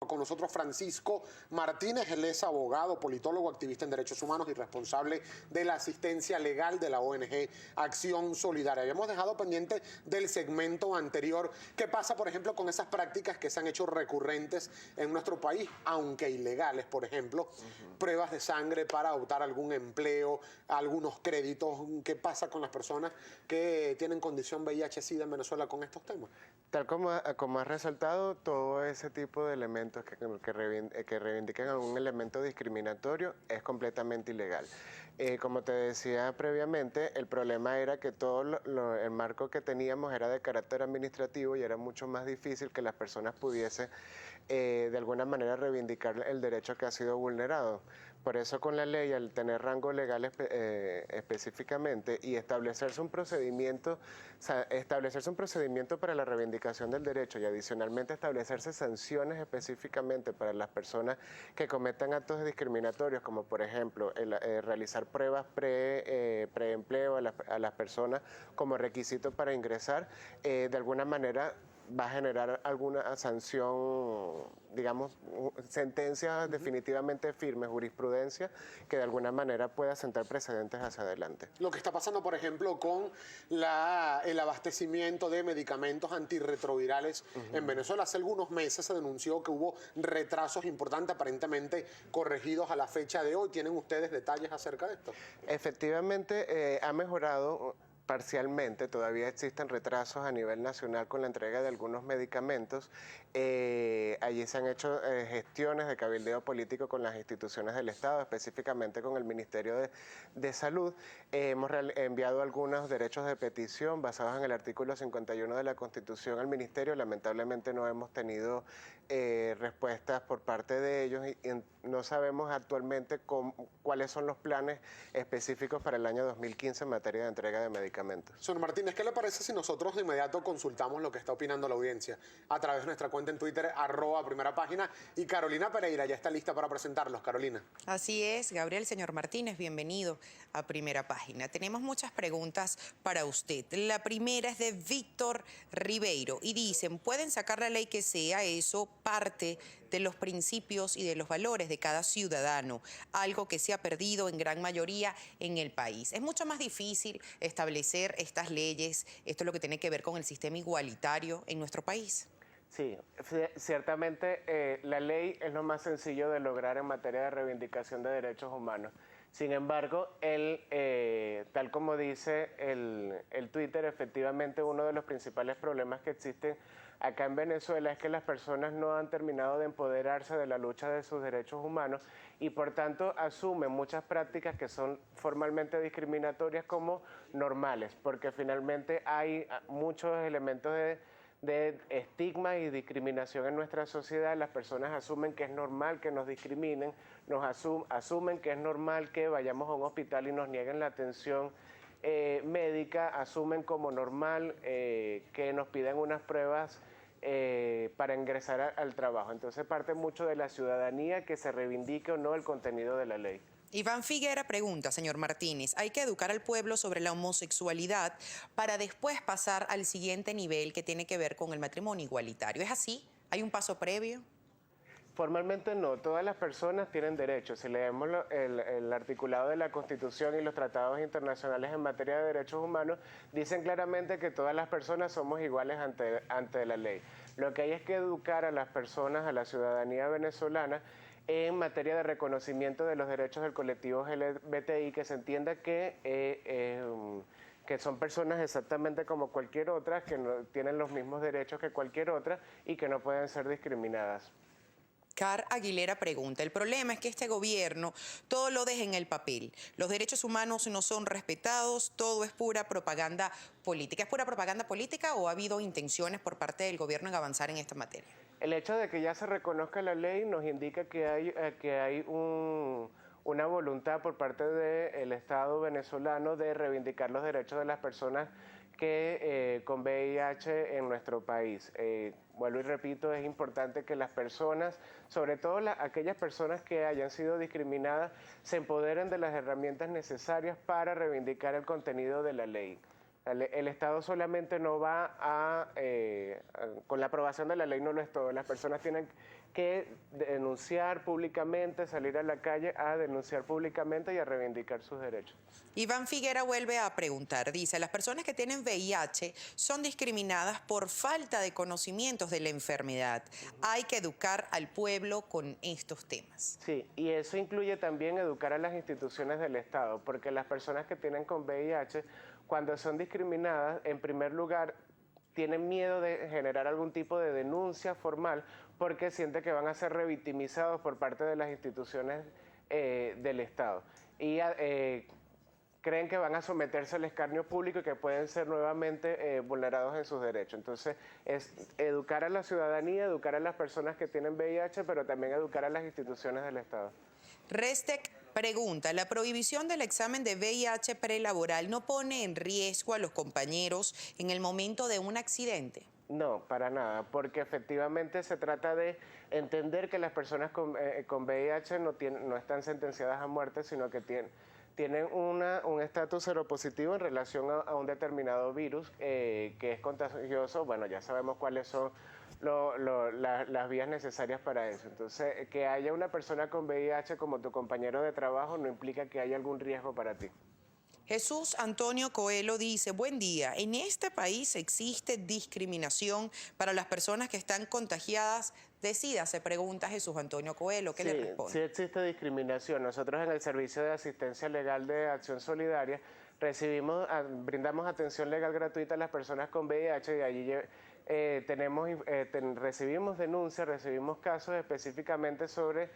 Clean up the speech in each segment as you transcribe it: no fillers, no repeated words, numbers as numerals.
Con nosotros Francisco Martínez, él es abogado, politólogo, activista en derechos humanos y responsable de la asistencia legal de la ONG Acción Solidaria. Habíamos dejado pendiente del segmento anterior qué pasa, por ejemplo, con esas prácticas que se han hecho recurrentes en nuestro país, aunque ilegales, por ejemplo, pruebas de sangre para optar algún empleo, algunos créditos. ¿Qué pasa con las personas que tienen condición VIH-Sida en Venezuela con estos temas? Tal como has resaltado, todo ese tipo de elementos que reivindican algún elemento discriminatorio es completamente ilegal. Como te decía previamente, el problema era que todo el marco que teníamos era de carácter administrativo y era mucho más difícil que las personas pudiesen de alguna manera reivindicar el derecho que ha sido vulnerado. Por eso con la ley, al tener rango legal específicamente y establecerse un procedimiento para la reivindicación del derecho y adicionalmente establecerse sanciones específicamente para las personas que cometan actos discriminatorios, como por ejemplo realizar pruebas preempleo a las personas como requisito para ingresar, de alguna manera va a generar alguna sanción, digamos, sentencias definitivamente firmes, jurisprudencia, que de alguna manera pueda sentar precedentes hacia adelante. Lo que está pasando, por ejemplo, con el abastecimiento de medicamentos antirretrovirales en Venezuela. Hace algunos meses se denunció que hubo retrasos importantes, aparentemente corregidos a la fecha de hoy. ¿Tienen ustedes detalles acerca de esto? Efectivamente, ha mejorado parcialmente, todavía existen retrasos a nivel nacional con la entrega de algunos medicamentos. Allí se han hecho gestiones de cabildeo político con las instituciones del Estado, específicamente con el Ministerio de Salud. Hemos enviado algunos derechos de petición basados en el artículo 51 de la Constitución al Ministerio. Lamentablemente no hemos tenido respuestas por parte de ellos y no sabemos actualmente cuáles son los planes específicos para el año 2015 en materia de entrega de medicamentos. Señor Martínez, ¿qué le parece si nosotros de inmediato consultamos lo que está opinando la audiencia a través de nuestra cuenta en Twitter, @primerapágina? Y Carolina Pereira ya está lista para presentarlos. Carolina. Así es, Gabriel. Señor Martínez, bienvenido a Primera Página. Tenemos muchas preguntas para usted. La primera es de Víctor Ribeiro y dicen, ¿pueden sacar la ley que sea? Eso parte de los principios y de los valores de cada ciudadano, algo que se ha perdido en gran mayoría en el país. Es mucho más difícil establecer estas leyes, esto es lo que tiene que ver con el sistema igualitario en nuestro país. Sí, ciertamente la ley es lo más sencillo de lograr en materia de reivindicación de derechos humanos. Sin embargo, tal como dice el Twitter, efectivamente uno de los principales problemas que existen acá en Venezuela es que las personas no han terminado de empoderarse de la lucha de sus derechos humanos y por tanto asumen muchas prácticas que son formalmente discriminatorias como normales, porque finalmente hay muchos elementos de estigma y discriminación en nuestra sociedad. Las personas asumen que es normal que nos discriminen, asumen que es normal que vayamos a un hospital y nos nieguen la atención médica, asumen como normal que nos pidan unas pruebas para ingresar al trabajo. Entonces parte mucho de la ciudadanía que se reivindique o no el contenido de la ley. Iván Figuera pregunta, señor Martínez, ¿hay que educar al pueblo sobre la homosexualidad para después pasar al siguiente nivel que tiene que ver con el matrimonio igualitario? ¿Es así? ¿Hay un paso previo? Formalmente no, todas las personas tienen derechos. Si leemos el articulado de la Constitución y los tratados internacionales en materia de derechos humanos, dicen claramente que todas las personas somos iguales ante la ley. Lo que hay es que educar a las personas, a la ciudadanía venezolana, en materia de reconocimiento de los derechos del colectivo LGBTI, que se entienda que son personas exactamente como cualquier otra, que no tienen los mismos derechos que cualquier otra y que no pueden ser discriminadas. Car Aguilera pregunta, el problema es que este gobierno todo lo deja en el papel. Los derechos humanos no son respetados, todo es pura propaganda política. ¿Es pura propaganda política o ha habido intenciones por parte del gobierno en avanzar en esta materia? El hecho de que ya se reconozca la ley nos indica que hay una voluntad por parte del Estado venezolano de reivindicar los derechos de las personas con VIH en nuestro país. Vuelvo y repito, es importante que las personas, sobre todo aquellas personas que hayan sido discriminadas, se empoderen de las herramientas necesarias para reivindicar el contenido de la ley. El Estado solamente no va a con la aprobación de la ley no lo es todo. Las personas tienen que denunciar públicamente, salir a la calle a denunciar públicamente y a reivindicar sus derechos. Iván Figuera vuelve a preguntar, dice, las personas que tienen VIH son discriminadas por falta de conocimientos de la enfermedad. Hay que educar al pueblo con estos temas. Sí, y eso incluye también educar a las instituciones del Estado, porque las personas que tienen con VIH, cuando son discriminadas, en primer lugar, tienen miedo de generar algún tipo de denuncia formal porque sienten que van a ser revictimizados por parte de las instituciones del Estado. Y creen que van a someterse al escarnio público y que pueden ser nuevamente vulnerados en sus derechos. Entonces, es educar a la ciudadanía, educar a las personas que tienen VIH, pero también educar a las instituciones del Estado. Restec pregunta, ¿la prohibición del examen de VIH prelaboral no pone en riesgo a los compañeros en el momento de un accidente? No, para nada, porque efectivamente se trata de entender que las personas con VIH no están sentenciadas a muerte, sino que tienen un estatus seropositivo en relación a un determinado virus que es contagioso. Bueno, ya sabemos cuáles son las vías necesarias para eso. Entonces, que haya una persona con VIH como tu compañero de trabajo no implica que haya algún riesgo para ti. Jesús Antonio Coelho dice, buen día, ¿en este país existe discriminación para las personas que están contagiadas de SIDA? Se pregunta Jesús Antonio Coelho, ¿qué le responde? Sí existe discriminación. Nosotros en el Servicio de Asistencia Legal de Acción Solidaria brindamos atención legal gratuita a las personas con VIH y allí recibimos denuncias, recibimos casos específicamente sobre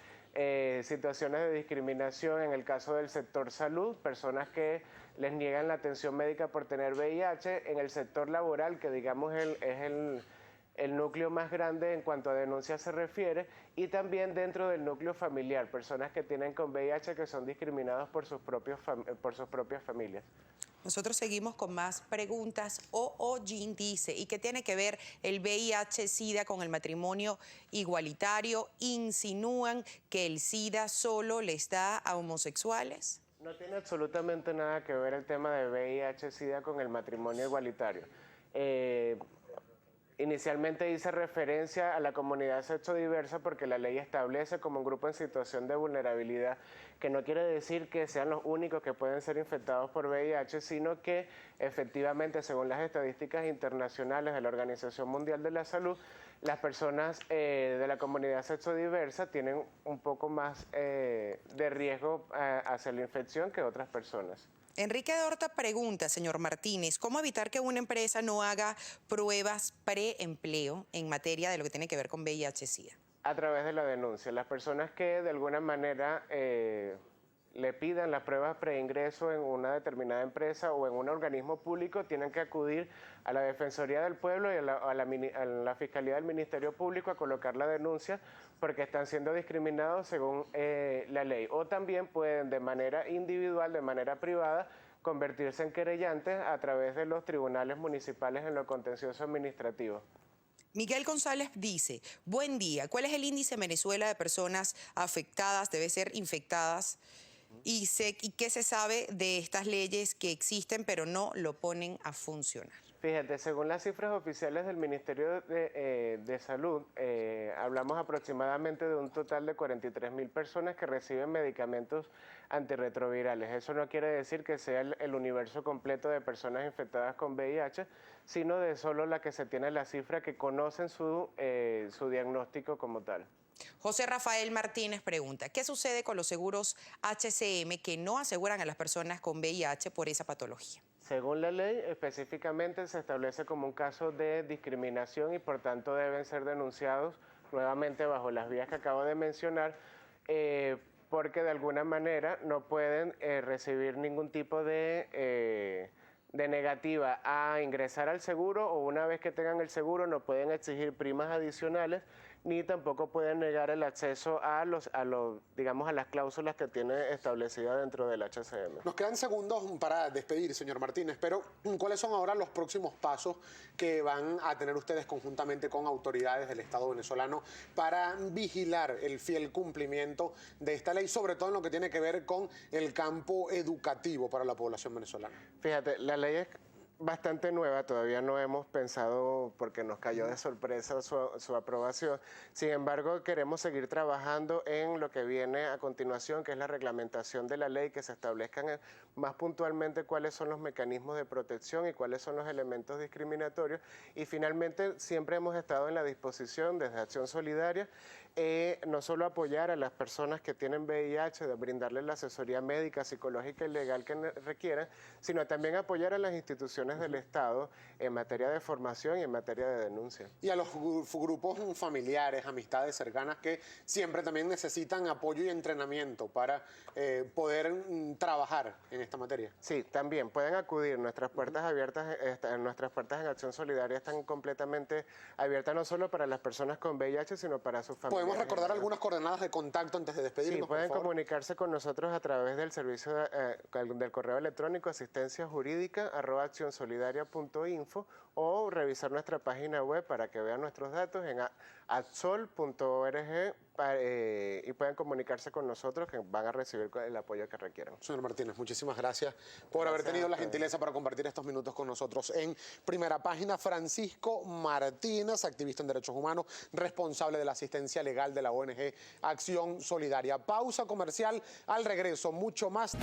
situaciones de discriminación en el caso del sector salud, personas que les niegan la atención médica por tener VIH, en el sector laboral, que digamos es el núcleo más grande en cuanto a denuncias se refiere, y también dentro del núcleo familiar, personas que tienen con VIH que son discriminados por sus propias familias. Nosotros seguimos con más preguntas. Jin dice, ¿y qué tiene que ver el VIH-Sida con el matrimonio igualitario? ¿Insinúan que el SIDA solo les da a homosexuales? No tiene absolutamente nada que ver el tema de VIH-Sida con el matrimonio igualitario. Inicialmente hice referencia a la comunidad sexodiversa porque la ley establece como un grupo en situación de vulnerabilidad, que no quiere decir que sean los únicos que pueden ser infectados por VIH, sino que efectivamente, según las estadísticas internacionales de la Organización Mundial de la Salud, las personas de la comunidad sexodiversa tienen un poco más de riesgo hacia la infección que otras personas. Enrique Dorta pregunta, señor Martínez, ¿cómo evitar que una empresa no haga pruebas preempleo en materia de lo que tiene que ver con VIH-Sida? A través de la denuncia. Las personas que de alguna manera le pidan las pruebas preingreso en una determinada empresa o en un organismo público tienen que acudir a la Defensoría del Pueblo y a la Fiscalía del Ministerio Público a colocar la denuncia porque están siendo discriminados según la ley. O también pueden de manera individual, de manera privada, convertirse en querellantes a través de los tribunales municipales en lo contencioso administrativo. Miguel González dice, buen día, ¿cuál es el índice en Venezuela de personas afectadas, debe ser infectadas? ¿Y qué se sabe de estas leyes que existen pero no lo ponen a funcionar? Fíjate, según las cifras oficiales del Ministerio de Salud, hablamos aproximadamente de un total de 43.000 personas que reciben medicamentos antirretrovirales. Eso no quiere decir que sea el universo completo de personas infectadas con VIH, sino de solo la que se tiene la cifra que conocen su diagnóstico como tal. José Rafael Martínez pregunta, ¿qué sucede con los seguros HCM que no aseguran a las personas con VIH por esa patología? Según la ley, específicamente se establece como un caso de discriminación y por tanto deben ser denunciados nuevamente bajo las vías que acabo de mencionar, porque de alguna manera no pueden recibir ningún tipo de negativa a ingresar al seguro, o una vez que tengan el seguro no pueden exigir primas adicionales ni tampoco pueden negar el acceso a las cláusulas que tiene establecida dentro del HCM. Nos quedan segundos para despedir, señor Martínez, pero ¿cuáles son ahora los próximos pasos que van a tener ustedes conjuntamente con autoridades del Estado venezolano para vigilar el fiel cumplimiento de esta ley, sobre todo en lo que tiene que ver con el campo educativo para la población venezolana? Fíjate, la ley bastante nueva, todavía no hemos pensado porque nos cayó de sorpresa su aprobación. Sin embargo, queremos seguir trabajando en lo que viene a continuación, que es la reglamentación de la ley, que se establezcan más puntualmente cuáles son los mecanismos de protección y cuáles son los elementos discriminatorios. Y finalmente, siempre hemos estado en la disposición desde Acción Solidaria, no solo apoyar a las personas que tienen VIH, de brindarles la asesoría médica, psicológica y legal que requieran, sino también apoyar a las instituciones del Estado en materia de formación y en materia de denuncia. Y a los grupos familiares, amistades cercanas que siempre también necesitan apoyo y entrenamiento para poder trabajar en esta materia. Sí, también pueden acudir. Nuestras puertas abiertas, nuestras puertas en Acción Solidaria están completamente abiertas no solo para las personas con VIH, sino para sus familiares. ¿Podemos recordar algunas coordenadas de contacto antes de despedirnos? Sí, pueden comunicarse con nosotros a través del servicio del correo electrónico asistenciajurídica@accionsolidaria.info o revisar nuestra página web para que vean nuestros datos en adsol.org y puedan comunicarse con nosotros, que van a recibir el apoyo que requieran. Señor Martínez, muchísimas gracias por haber tenido la gentileza para compartir estos minutos con nosotros en Primera Página. Francisco Martínez, activista en derechos humanos, responsable de la asistencia legal de la ONG Acción Solidaria. Pausa comercial, al regreso mucho más.